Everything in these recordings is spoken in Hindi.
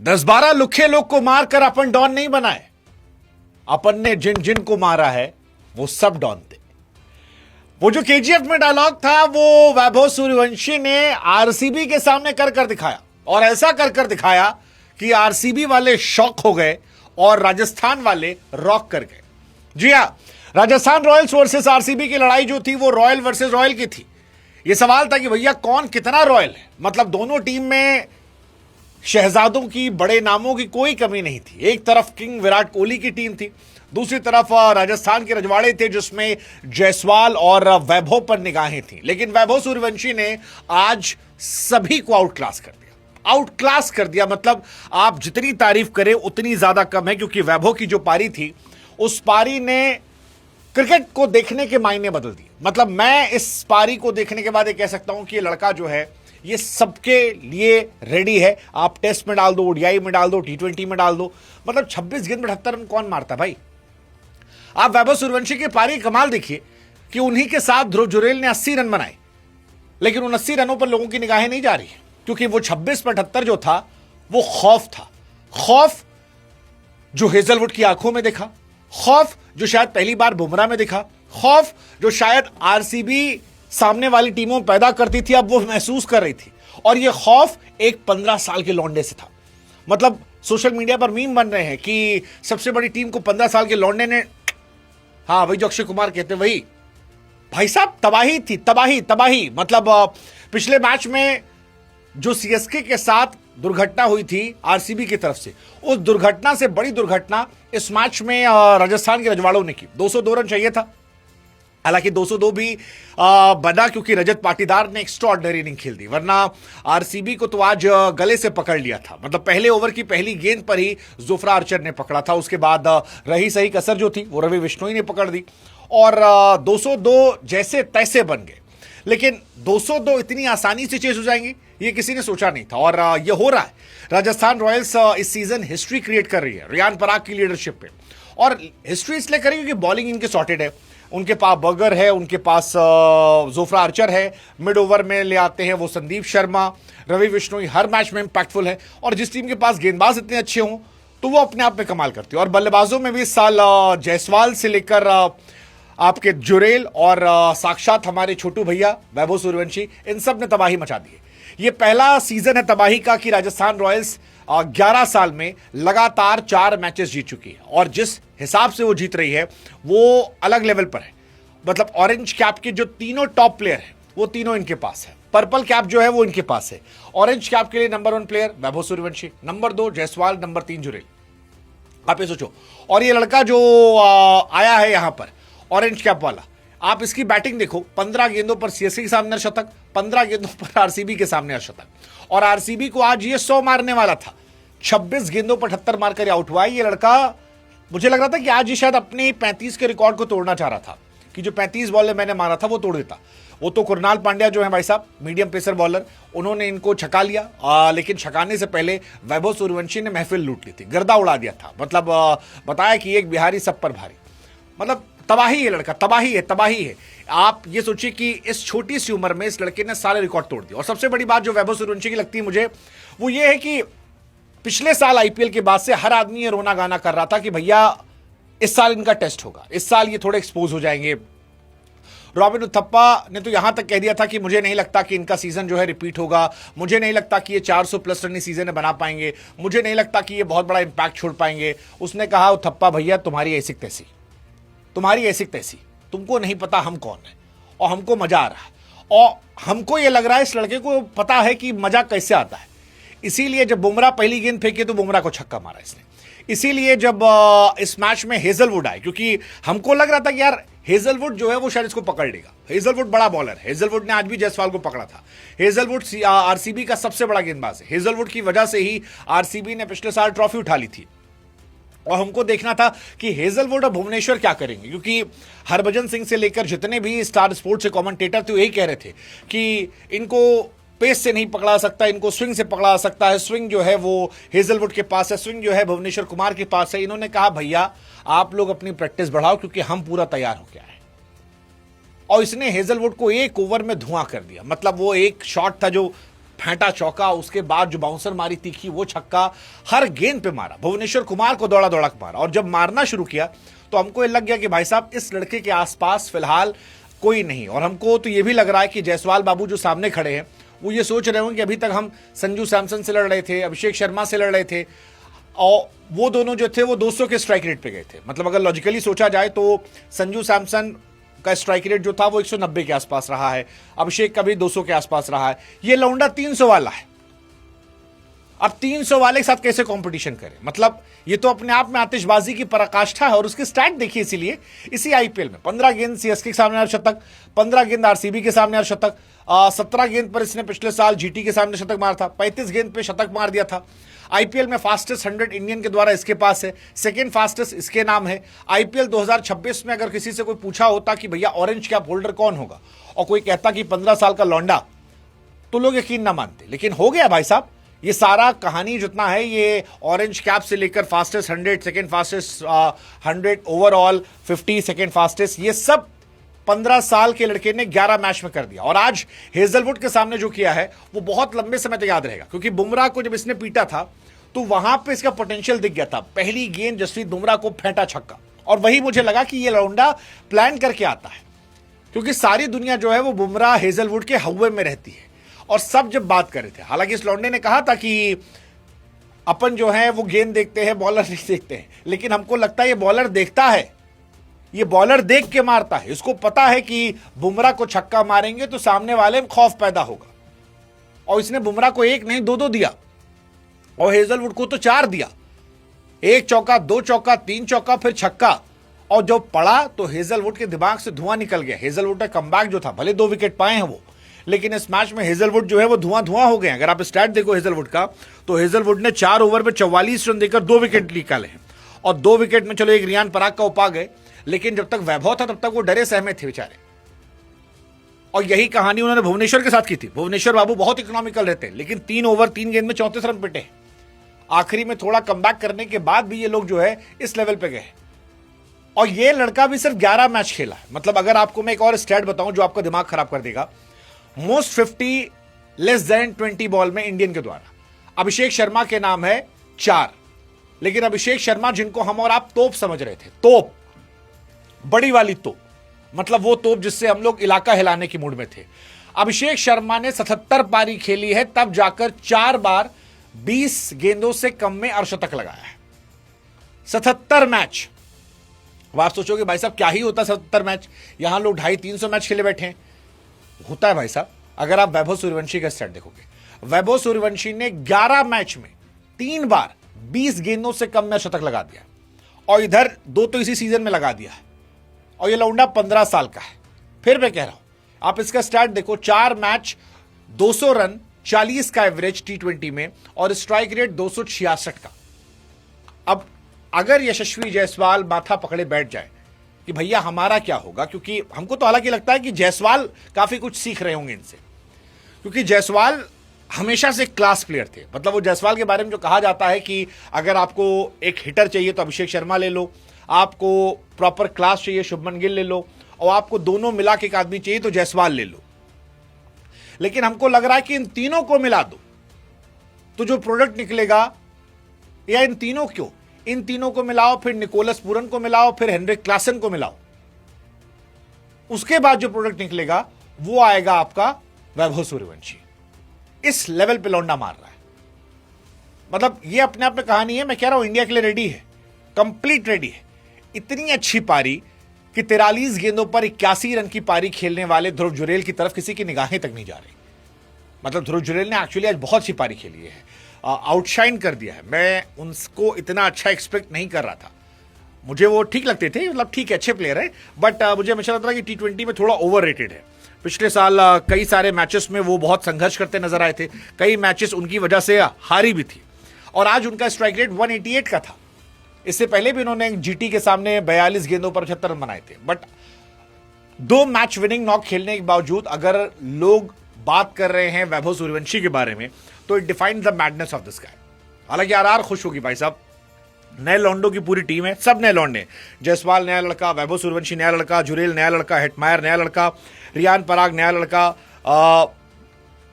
10-12 लुखे लोग को मारकर अपन डॉन नहीं बनाए। अपन ने जिन जिन को मारा है वो सब डॉन थे। वो जो केजीएफ में डायलॉग था वो वैभव सूर्यवंशी ने आरसीबी के सामने कर कर दिखाया, और ऐसा कर कर दिखाया कि आरसीबी वाले शॉक हो गए और राजस्थान वाले रॉक कर गए। जी हां, राजस्थान रॉयल्स वर्सेस आरसीबी की लड़ाई जो थी वो रॉयल वर्सेस रॉयल की थी। यह सवाल था कि भैया कौन कितना रॉयल है। मतलब दोनों टीम में शहजादों की, बड़े नामों की कोई कमी नहीं थी। एक तरफ किंग विराट कोहली की टीम थी, दूसरी तरफ राजस्थान के रजवाड़े थे जिसमें जायसवाल और वैभव पर निगाहें थी। लेकिन वैभव सूर्यवंशी ने आज सभी को आउट क्लास कर दिया। आउट क्लास कर दिया मतलब आप जितनी तारीफ करें उतनी ज्यादा कम है, क्योंकि वैभव की जो पारी थी उस पारी ने क्रिकेट को देखने के मायने बदल दिए। मतलब मैं इस पारी को देखने के बाद ये कह सकता हूं कि ये लड़का जो है ये सबके लिए रेडी है। आप टेस्ट में डाल दो, ओडीआई में डाल दो, टी20 में डाल दो। मतलब 26 गेंद में 78 रन कौन मारता भाई। आप वैभव सूर्यवंशी की पारी कमाल देखिए कि उन्हीं के साथ ध्रुव जुरेल ने 80 रन बनाए, लेकिन उन 80 रनों पर लोगों की निगाहें नहीं जा रही है, क्योंकि वो 26 पर 78 जो था वो खौफ था। खौफ जो हेजलवुड की आंखों में दिखा, खौफ जो शायद पहली बार बुमराह में दिखा, खौफ जो शायद आरसीबी सामने वाली टीमों पैदा करती थी, अब वो महसूस कर रही थी। और ये खौफ एक 15 साल के लौंडे से था। मतलब सोशल मीडिया पर मीम बन रहे हैं कि सबसे बड़ी टीम को 15 साल के लौंडे ने, हाँ वही जो अक्षय कुमार कहते वही। भाई साहब तबाही थी, तबाही तबाही। मतलब पिछले मैच में जो सीएसके के साथ दुर्घटना हुई थी आरसीबी की तरफ से, उस दुर्घटना से बड़ी दुर्घटना इस मैच में राजस्थान के रजवाड़ों ने की। 202 रन चाहिए था, हालांकि 202 भी बना क्योंकि रजत पाटीदार ने एक्स्ट्राऑर्डिनरी इनिंग खेल दी, वरना आरसीबी को तो आज गले से पकड़ लिया था। मतलब पहले ओवर की पहली गेंद पर ही जोफ्रा आर्चर ने पकड़ा था, उसके बाद रही सही कसर जो थी वो रवि बिश्नोई ने पकड़ दी और 202 जैसे तैसे बन गए। लेकिन 202 इतनी आसानी से चेज हो जाएंगी ये किसी ने सोचा नहीं था, और ये हो रहा है। राजस्थान रॉयल्स इस सीजन हिस्ट्री क्रिएट कर रही है रियान पराग की लीडरशिप पे, और हिस्ट्री इसलिए करेगी क्योंकि बॉलिंग इनके सॉर्टेड है। उनके पास बर्गर है, उनके पास जोफ्रा आर्चर है, मिड ओवर में ले आते हैं वो संदीप शर्मा, रवि बिश्नोई हर मैच में इंपैक्टफुल है। और जिस टीम के पास गेंदबाज इतने अच्छे हों तो वो अपने आप में कमाल करती है। और बल्लेबाजों में भी इस साल जायसवाल से लेकर आपके जुरेल और साक्षात हमारे छोटू भैया वैभव सूर्यवंशी, इन सब ने तबाही मचा दी है। ये पहला सीजन है तबाही का कि राजस्थान रॉयल्स 11 साल में लगातार 4 मैचेस जीत चुकी है, और जिस हिसाब से वो जीत रही है वो अलग लेवल पर है। मतलब ऑरेंज कैप के जो तीनों टॉप प्लेयर हैं वो तीनों इनके पास है। पर्पल कैप जो है वो इनके पास है। ऑरेंज कैप के लिए number 1 player Vaibhav Suryavanshi, number 2 Jaiswal, number 3 Jurel. आप ये सोचो, और ये लड़का जो आया है यहां पर ऑरेंज कैप वाला, आप इसकी बैटिंग देखो। 15 गेंदों पर सीएसके के सामने शतक, 15 गेंदों पर आरसीबी के सामने शतक, और आरसीबी को आज ये 100 मारने वाला था। 26 गेंदों पर 78 मारकर आउट हुआ। ये लड़का, मुझे लग रहा था कि आज ये शायद अपने 35 के रिकॉर्ड को तोड़ना चाह रहा था, कि जो 35 बॉल मैंने मारा था वो तोड़ देता। वो तो कुरनाल पांड्या जो है भाई साहब, मीडियम पेसर बॉलर, उन्होंने इनको छका लिया। लेकिन छकाने से पहले वैभव सूर्यवंशी ने महफिल लूट ली थी, गर्दा उड़ा दिया था। मतलब बताया कि एक बिहारी सब पर भारी। मतलब तबाही है लड़का, तबाही है, तबाही है। आप ये सोचिए कि इस छोटी सी उम्र में इस लड़के ने सारे रिकॉर्ड तोड़ दिए। और सबसे बड़ी बात जो वैभव सूर्यवंशी की लगती है मुझे, वो ये है कि पिछले साल आईपीएल के बाद से हर आदमी ये रोना गाना कर रहा था कि भैया इस साल इनका टेस्ट होगा, इस साल ये थोड़े एक्सपोज हो जाएंगे। रॉबिन उथप्पा ने तो यहां तक कह दिया था कि मुझे नहीं लगता कि इनका सीजन जो है रिपीट होगा, मुझे नहीं लगता कि ये 400 प्लस रन सीजन में बना पाएंगे, मुझे नहीं लगता कि ये बहुत बड़ा इंपैक्ट छोड़ पाएंगे। उसने कहा उथप्पा भैया तुम्हारी ऐसी तैसी, तुम्हारी ऐसी तैसी, तुमको नहीं पता हम कौन है, और हमको मजा आ रहा है। और हमको ये लग रहा है इस लड़के को पता है कि मजा कैसे आता है। इसीलिए जब बुमराह पहली गेंद फेंके तो बुमराह को छक्का मारा इसने। इसीलिए जब इस मैच में हेजलवुड आए, क्योंकि हमको लग रहा था कि यार हेजलवुड जो है वो शायद इसको पकड़ लेगा। हेजलवुड बड़ा बॉलर है, हेजलवुड ने आज भी जायसवाल को पकड़ा था। हेजलवुड आरसीबी का सबसे बड़ा गेंदबाज है। हेजलवुड की वजह से ही आरसीबी ने पिछले साल ट्रॉफी उठा ली थी। और हमको देखना था कि हेजलवुड और भुवनेश्वर क्या करेंगे, क्योंकि हरभजन सिंह से लेकर जितने भी स्टार स्पोर्ट्स के कमेंटेटर थे यही कह रहे थे कि इनको पेस से नहीं पकड़ा सकता, इनको स्विंग से पकड़ा सकता है। स्विंग जो है वो हेजलवुड के पास है, स्विंग जो है भुवनेश्वर कुमार के पास है। इन्होंने कहा भैया आप लोग अपनी प्रैक्टिस बढ़ाओ क्योंकि हम पूरा तैयार हो गया है। और इसने हेजलवुड को एक ओवर में धुआं कर दिया। मतलब वो एक शॉट था जो फेंटा चौका, उसके बाद जो बाउंसर मारी तीखी वो छक्का, हर गेंद पे मारा, भुवनेश्वर कुमार को दौड़ा दौड़ा के मारा। और जब मारना शुरू किया तो हमको ये लग गया कि भाई साहब इस लड़के के आसपास फिलहाल कोई नहीं। और हमको तो ये भी लग रहा है कि जायसवाल बाबू जो सामने खड़े हैं वो ये सोच रहे होंगे कि अभी तक हम संजू सैमसन से लड़ रहे थे, अभिषेक शर्मा से लड़ रहे थे, और वो दोनों जो थे वो 200 के स्ट्राइक रेट पे गए थे। मतलब अगर लॉजिकली सोचा जाए तो संजू सैमसन का स्ट्राइक रेट जो था वो 190 के आसपास रहा है, अभिषेक का भी 200 के आसपास रहा है, ये लौंडा 300 वाला है। अब 300 वाले के साथ कैसे कंपटीशन करें? मतलब ये तो अपने आप में आतिशबाजी की पराकाष्ठा है। और उसकी स्टैट देखिए, इसीलिए इसी आईपीएल में 15 गेंद सीएसके के सामने अर्धशतक, 15 गेंद आरसीबी के सामने अर्धशतक, 17 गेंद पर इसने पिछले साल जीटी के सामने शतक मारा था, 35 गेंद पे शतक मार दिया था। आईपीएल में फास्टेस्ट 100 इंडियन के द्वारा इसके पास है, सेकंड फास्टेस्ट इसके नाम है। आईपीएल 2026 में अगर किसी से कोई पूछा होता कि भैया ऑरेंज कैप होल्डर कौन होगा, और कोई कहता कि 15 साल का लौंडा, तो लोग यकीन ना मानते। लेकिन हो गया भाई साहब, ये सारा कहानी जितना है ये ऑरेंज कैप से लेकर fastest 100, second fastest 100 overall, 50 second fastest, ये सब 15 साल के लड़के ने 11 मैच में कर दिया। और आज हेजलवुड के सामने जो किया है वो बहुत लंबे समय तक याद रहेगा, क्योंकि बुमराह को जब इसने पीटा था तो वहां पे इसका पोटेंशियल दिख गया था। पहली गेंद जसप्रीत बुमराह को फेंटा छक्का, और वही मुझे लगा कि ये लौंडा प्लान करके आता है, क्योंकि सारी दुनिया जो है वो बुमराह हेजलवुड के हव्वे में रहती है। और सब जब बात कर रहे थे, हालांकि इस लौंडे ने कहा था कि अपन जो है वो गेंद देखते हैं, बॉलर नहीं देखते हैं, लेकिन हमको लगता है ये बॉलर देखता है, ये बॉलर देख के मारता है। इसको पता है कि बुमराह को छक्का मारेंगे तो सामने वाले में खौफ पैदा होगा, और इसने बुमराह को 1 नहीं 2 दिया, और हेजलवुड को तो 4 दिया, 1 चौका, 2 चौका, 3 चौका, फिर छक्का। और जब पड़ा तो हेजलवुड के दिमाग से धुआं निकल गया। हेजलवुड का कमबैक जो था, भले 2 विकेट पाए हैं वो, लेकिन इस मैच में हेजलवुड जो है वो धुआं हो गए। अगर आप स्टैट देखो हेजलवुड का, तो हेजलवुड ने 4 ओवर में 44 रन देकर 2 विकेट निकाले हैं। और 2 विकेट में चलो एक रियान पराग का उपा गए, लेकिन जब तक वैभव था तब तक वो डरे सहमे थे बेचारे। और यही कहानी उन्होंने भुवनेश्वर के साथ की थी। भुवनेश्वर बाबू बहुत इकोनॉमिकल रहते हैं, लेकिन 3 ओवर 3 गेंद में 34 रन पिटे। आखिरी में थोड़ा कमबैक करने के बाद भी ये लोग जो है इस लेवल पे गए। और ये लड़का भी सिर्फ 11 मैच खेला है। मतलब अगर आपको मैं एक और स्टैट बताऊं जो आपका दिमाग खराब कर देगा, मोस्ट 50 लेस देन 20 बॉल में इंडियन के द्वारा अभिषेक शर्मा के नाम है 4। लेकिन अभिषेक शर्मा जिनको हम और आप तोप समझ रहे थे, तोप, बड़ी वाली तोप, मतलब वो तोप जिससे हम लोग इलाका हिलाने की मूड में थे, अभिषेक शर्मा ने 77 पारी खेली है, तब जाकर 4 बार 20 गेंदों से कम में अर्धशतक लगाया है। 77 मैच। अब आप सोचोगे भाई साहब क्या ही होता 77 मैच, यहां लोग 250-300 मैच खेले बैठे हैं। होता है भाई साहब। अगर आप वैभव सूर्यवंशी का स्टैट देखोगे, वैभव सूर्यवंशी ने 11 मैच में 3 बार 20 गेंदों से कम में शतक लगा दिया, और इधर 2 तो इसी सीजन में लगा दिया है। और ये लौंडा 15 साल का है। फिर मैं कह रहा हूं, आप इसका स्टैट देखो, 4 मैच 200 रन, 40 का एवरेज T20 में, और स्ट्राइक रेट 266 का। अब अगर यशस्वी जायसवाल माथा पकड़े बैठ जाए कि भैया हमारा क्या होगा, क्योंकि हमको तो हालांकि लगता है कि जायसवाल काफी कुछ सीख रहे होंगे इनसे, क्योंकि जायसवाल हमेशा से क्लास प्लेयर थे। मतलब वो जायसवाल के बारे में जो कहा जाता है कि अगर आपको एक हिटर चाहिए तो अभिषेक शर्मा ले लो, आपको प्रॉपर क्लास चाहिए शुभमन गिल ले लो, और आपको दोनों मिला के एक आदमी चाहिए तो जायसवाल ले लो। लेकिन हमको लग रहा है कि इन तीनों को मिला दो तो जो प्रोडक्ट निकलेगा, या इन तीनों क्यों, इन तीनों को मिलाओ, फिर निकोलस पूरन को मिलाओ, फिर हेनरिक क्लासन को मिलाओ, उसके बाद जो प्रोडक्ट निकलेगा वो आएगा आपका वैभव सूर्यवंशी। इस लेवल पे लौंडा मार रहा है। मतलब ये अपने आप में कहानी है। मैं कह रहा हूं इंडिया के लिए रेडी है, कंप्लीट रेडी है। इतनी अच्छी पारी कि 43 गेंदों पर 81 रन की पारी खेलने वाले ध्रुव जुरेल की तरफ किसी की निगाहें तक नहीं जा रही। मतलब ध्रुव जुरेल ने एक्चुअली आज बहुत सी पारी खेली है, आउटशाइन कर दिया है। मैं उनको इतना अच्छा एक्सपेक्ट नहीं कर रहा था। मुझे वो ठीक लगते थे, मतलब ठीक है, अच्छे प्लेयर है, बट मुझे हमेशा लगता था कि T20 में थोड़ा ओवररेटेड है। पिछले साल कई सारे मैचेस में वो बहुत संघर्ष करते नजर आए थे, कई मैचेस उनकी वजह से हारी भी थी, और आज उनका स्ट्राइक रेट 188 का था। इससे पहले भी उन्होंने जीटी के सामने 42 गेंदों पर 75 रन बनाए थे। बट 2 मैच विनिंग नॉक खेलने के बावजूद अगर लोग बात कर रहे हैं वैभव सूर्यवंशी के बारे में, तो it define the madness of this guy. हालांकि आरआर खुश होगी भाई साहब, नए लौंडों की पूरी टीम है, सब नए लौंडे। जायसवाल नया लड़का, वैभव सूर्यवंशी नया लड़का, जुरेल नया लड़का, हेटमायर नया लड़का, रियान पराग नया लड़का,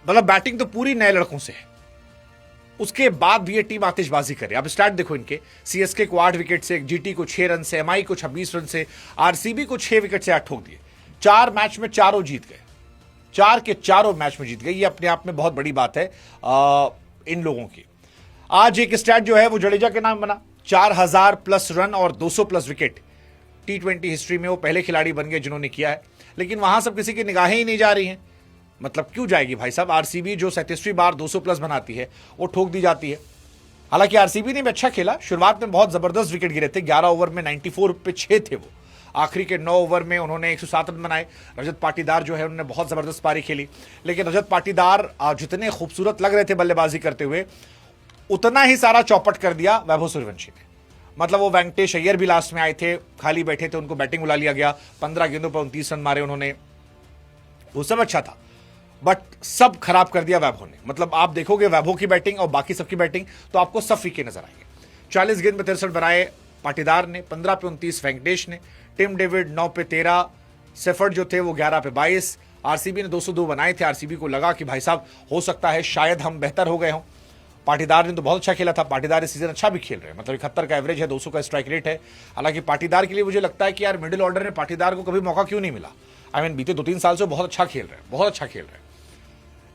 मतलब बैटिंग तो पूरी नए लड़कों से है, उसके बाद भी ये टीम आतिशबाजी करे। अब स्टार्ट देखो इनके, सीएसके को 8 विकेट से, जीटी को 6 रन से, एमआई को 26 रन से, आरसीबी को 6 विकेट से 8 ठोक दिए। 4 मैच में चारों जीत गए, 4 के चारों मैच में जीत गए। ये अपने आप में बहुत बड़ी बात है इन लोगों की। आज एक स्टैट जो है वो जडेजा के नाम बना, 4000 प्लस रन और 200 प्लस विकेट। T20 हिस्ट्री में वो पहले खिलाड़ी बन गए जिन्होंने किया है, लेकिन वहां सब किसी की निगाहें ही नहीं जा रही हैं। मतलब क्यों जाएगी भाई साहब? आरसीबी जो 37वीं बार 200 प्लस बनाती है वो ठोक दी जाती है। हालांकि आरसीबी ने भी अच्छा खेला, शुरुआत में बहुत जबरदस्त विकेट गिरे थे, 11 ओवर में 94 पे 6 थे वो। आखिरी के 9 ओवर में उन्होंने 107 रन बनाए। रजत पाटीदार जो है उन्होंने बहुत जबरदस्त पारी खेली, लेकिन रजत पाटीदार जितने खूबसूरत लग रहे थे बल्लेबाजी करते हुए, उतना ही सारा चौपट कर दिया वैभव सूर्यवंशी ने। मतलब वो वेंकटेश अय्यर भी लास्ट में आए थे, खाली बैठे थे, उनको बैटिंग बुला लिया गया, 15 गेंदों पर 29 रन मारे उन्होंने, वो सब अच्छा था, बट सब खराब कर दिया वैभव ने। मतलब आप देखोगे वैभव की बैटिंग और बाकी सबकी बैटिंग तो आपको सब फीके नजर आएंगे। 40 गेंद में 63 बनाए पाटीदार ने, 15 पे 29 वेंकटेश ने, टिम डेविड 9 पे 13, सेफर्ड जो थे वो 11 पे 22। आरसीबी ने 202 बनाए थे। आरसीबी को लगा कि भाई साहब हो सकता है शायद हम बेहतर हो गए हों। पाटीदार ने तो बहुत अच्छा खेला था, पाटीदार इस सीजन अच्छा भी खेल रहे हैं, मतलब 71 का एवरेज है, 200 का स्ट्राइक रेट है। हालांकि पाटीदार के लिए मुझे लगता है कि यार मिडिल ऑर्डर में पाटीदार को कभी मौका क्यों नहीं मिला। बीते 2-3 साल से बहुत अच्छा खेल रहे हैं, बहुत अच्छा खेल रहे हैं,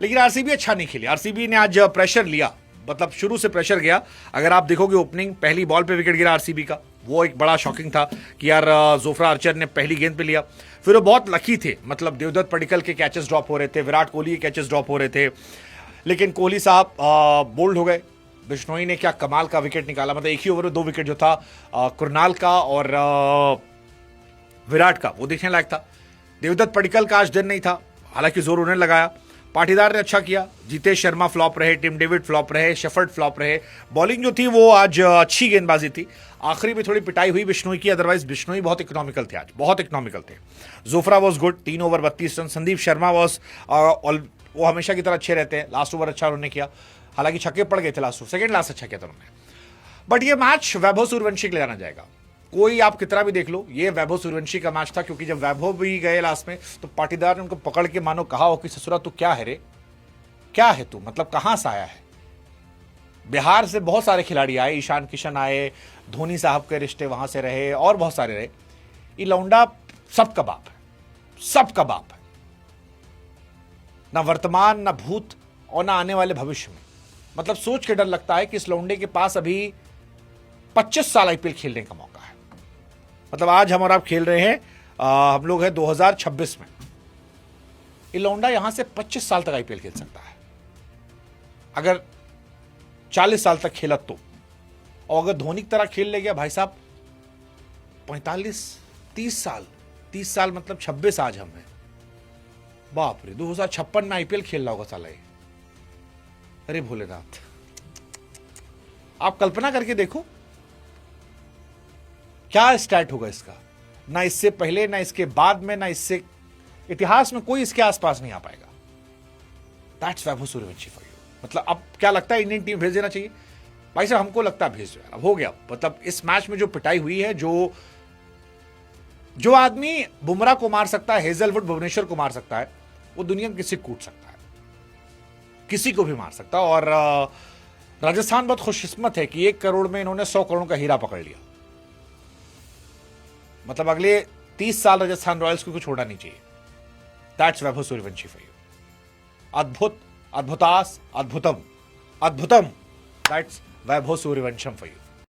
लेकिन आरसीबी अच्छा नहीं खेली। आरसीबी ने आज प्रेशर लिया, मतलब शुरू से प्रेशर गया। अगर आप देखोगे ओपनिंग पहली बॉल पे विकेट गिरा आरसीबी का, वो एक बड़ा शॉकिंग था कि यार जोफ्रा आर्चर ने पहली गेंद पे लिया। फिर वो बहुत लकी थे, मतलब देवदत्त पडिक्कल के कैचेस ड्रॉप हो रहे थे, विराट कोहली के कैचेस ड्रॉप हो रहे थे, लेकिन कोहली साहब बोल्ड हो गए। बिश्नोई ने क्या कमाल का विकेट निकाला, मतलब एक ही ओवर में 2 विकेट जो था कुरनाल का और विराट का, वो देखने लायक था। देवदत्त पडिक्कल का आज दिन नहीं था, हालांकि जोर उन्हें लगाया। पाटीदार ने अच्छा किया, जीतेश शर्मा फ्लॉप रहे, टिम डेविड फ्लॉप रहे, शेफर्ड फ्लॉप रहे। बॉलिंग जो थी वो आज अच्छी गेंदबाजी थी, आखिरी में थोड़ी पिटाई हुई बिश्नोई की, अदरवाइज बिश्नोई बहुत इकोनॉमिकल थे आज, बहुत इकोनॉमिकल थे। Jofra was good, 3 over 32 run. Sandeep Sharma was वो हमेशा की तरह अच्छे रहते हैं, लास्ट ओवर अच्छा उन्होंने किया, हालांकि छक्के पड़ गए थे लास्ट ओवर, सेकंड लास्ट अच्छा किया था उन्होंने। बट ये मैच वैभव सूर्यवंशी के लिए जाना जाएगा, कोई आप कितना भी देख लो, ये वैभव सूर्यवंशी का मैच था। क्योंकि जब वैभव भी गए लास्ट में तो पाटीदार ने उनको पकड़ के मानो कहा हो कि ससुरा तू क्या है रे, क्या है तू, मतलब कहां से आया है। बिहार से बहुत सारे खिलाड़ी आए, ईशान किशन आए, धोनी साहब के रिश्ते वहां से रहे और बहुत सारे रहे। ये लौंडा सब का बाप है, सब का बाप है, ना वर्तमान ना भूत और ना आने वाले भविष्य में। मतलब सोच के डर लगता है कि इस लौंडे के पास अभी 25 साल आईपीएल खेलने का मौका है। मतलब आज हम और आप खेल रहे हैं, हम लोग हैं 2026 में, ये लौंडा यहां से 25 साल तक आईपीएल खेल सकता है अगर 40 साल तक खेला तो। और अगर धोनी की तरह खेल ले गया भाई साहब, 45-30 साल, 30 साल मतलब 26 आज हम हैं, बाप रे, 2056 में आईपीएल खेल रहा होगा साला ये। अरे भोलेनाथ, आप कल्पना करके देखो क्या स्टैट होगा इसका, ना इससे पहले ना इसके बाद में, ना इससे इतिहास में कोई इसके आसपास नहीं आ पाएगा। That's Vaibhav Suryavanshi for you. मतलब अब क्या लगता है, इंडियन टीम भेज देना चाहिए भाई साहब, हमको लगता है भेज दो यार, अब हो गया। मतलब इस मैच में जो पिटाई हुई है, जो आदमी बुमराह को मार सकता है, हेजलवुड भुवनेश्वर को मार सकता है, वो दुनिया में किसी को कूट सकता है, किसी को भी मार सकता है। और राजस्थान बहुत खुशकिस्मत है कि 1 करोड़ में इन्होंने 100 करोड़ का हीरा पकड़ लिया। मतलब अगले 30 साल राजस्थान रॉयल्स को छोड़ना नहीं चाहिए। That's Vaibhav Suryavanshi for you. अद्भुत, अद्भुतास, अद्भुतम, अद्भुतम। That's Vaibhav Sooryavansham for you.